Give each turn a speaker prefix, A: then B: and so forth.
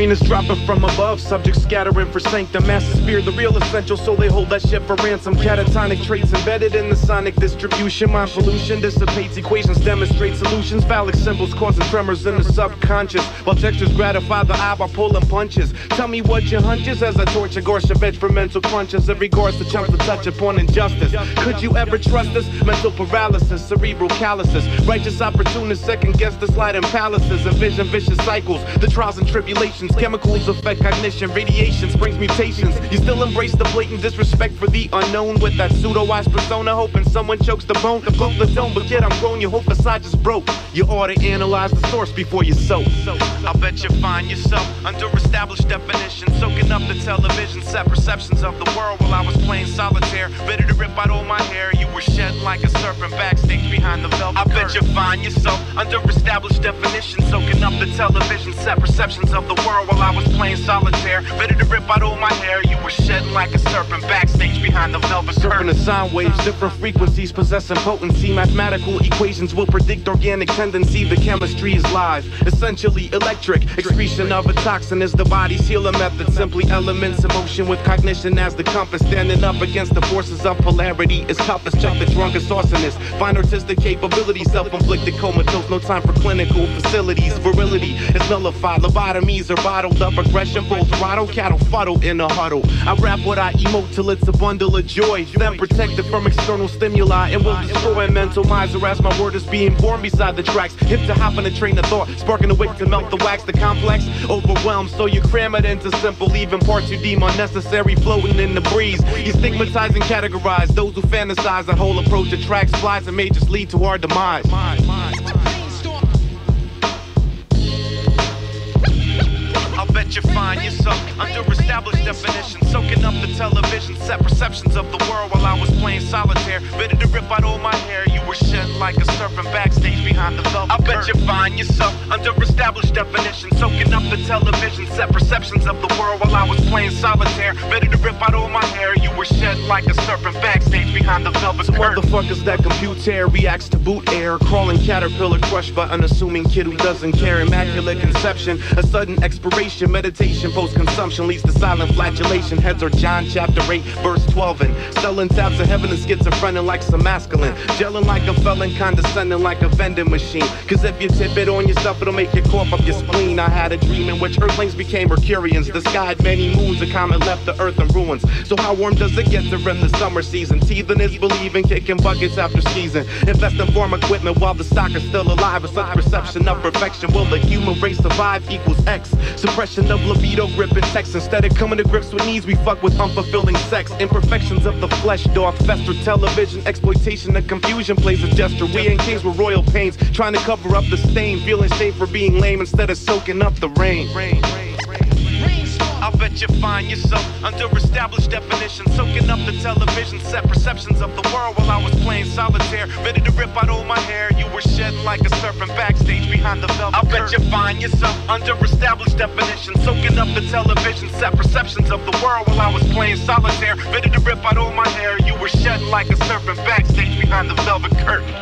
A: Rain is dropping from above, subjects scattering for sanctum. Masses fear the real essential, so they hold that shit for ransom. Catatonic traits embedded in the sonic distribution. Mind pollution dissipates, equations demonstrate solutions. Phallic symbols causing tremors in the subconscious, while textures gratify the eye by pulling punches. Tell me what your hunch is as I torture Gorsha for mental crunches. In regards to chumps to touch upon injustice. Could you ever trust us? Mental paralysis, cerebral calluses. Righteous opportunists second guess the sliding palaces. Envision vicious cycles, the trials and tribulations. Chemicals affect cognition, radiation brings mutations. You still embrace the blatant disrespect for the unknown with that pseudo-wise persona, hoping someone chokes the bone. Close the dome, but yet I'm grown, your whole facade just broke. You ought to analyze the source before you soak. I bet you find yourself under established definitions, soaking up the television set perceptions of the world while I was playing solitaire, ready to rip out all my hair. You were shedding like a serpent backstage behind the velvet curtain. I bet you find yourself under established definitions, soaking up the television set perceptions of the world while I was playing solitaire, ready to rip out all my hair. You were shedding like a serpent backstage behind the velvet curtain. Surfing the sound waves, different frequencies possessing potency. Mathematical equations will predict organic tendency. The chemistry is live, essentially electric. Excretion of a toxin is the body's healing method. Simply elements in motion with cognition as the compass. Standing up against the forces of polarity is toughest. Check the drunkest arsonist. Find artistic capability, self-inflicted comatose. No time for clinical facilities. Virility is nullified. Lobotomies are bottled up. Aggression full throttle. Cattle fuddle in a huddle. I rap what I emote till it's a bundle of joy. Then protected from external stimuli and will destroy mental miser as my word is being born beside the tracks. Hip to hop on a train of thought, sparking a wick to melt the wax. The complex overwhelmed, so you cram it into simple, leaving parts you deem unnecessary floating in the breeze. You stigmatize and categorize those who fantasize. That whole approach attracts flies and may just lead to our demise. I'll bet you find yourself under established definitions, soaking up the television set perceptions of the world while I was playing solitaire, ready to rip out all my hair. You were shedding like a serpent backstage behind the velvet curtain. I'll bet you find yourself under established definitions, soaking up the television set perceptions of the world while I was playing solitaire, ready to rip out all my hair. You were shedding like a serpent backstage behind the velvet curtain. Motherfuckers that compute air reacts to boot air, crawling caterpillar crushed by unassuming kid who doesn't care. Immaculate conception, a sudden expiration. Meditation post-consumption leads to silent flatulation. Heads are John chapter 8 verse 12 and selling tabs of heaven and schizophrenic like some masculine, gelling like a felon, condescending like a vending machine. Cause if you tip it on yourself it'll make you cough up your spleen. I had a dream in which earthlings became Mercurians. The sky had many moons, a comet left the earth in ruins. So how warm does it get during the summer season? Teething is believing, kicking buckets after season. Invest in farm equipment while the stock is still alive. With such perception of perfection, will the human race survive? Equals X. Suppression of libido, gripping sex. Instead of coming to grips with needs, we fuck with unfulfilling sex. Imperfections of the flesh, dog fester. Television exploitation of confusion plays a gesture. We ain't kings with royal pains, trying to cover up the stain, feeling shame for being lame instead of soaking up the rain. I'll bet you find yourself under established definitions, soaking up the television set perceptions of the world while I was playing solitaire, ready to rip out all my hair. You were shedding like a serpent backstage behind the velvet curtain. I'll bet you find yourself under established definitions, soaking up the television set perceptions of the world while I was playing solitaire, ready to rip out all my hair. You were shedding like a serpent backstage behind the velvet curtain.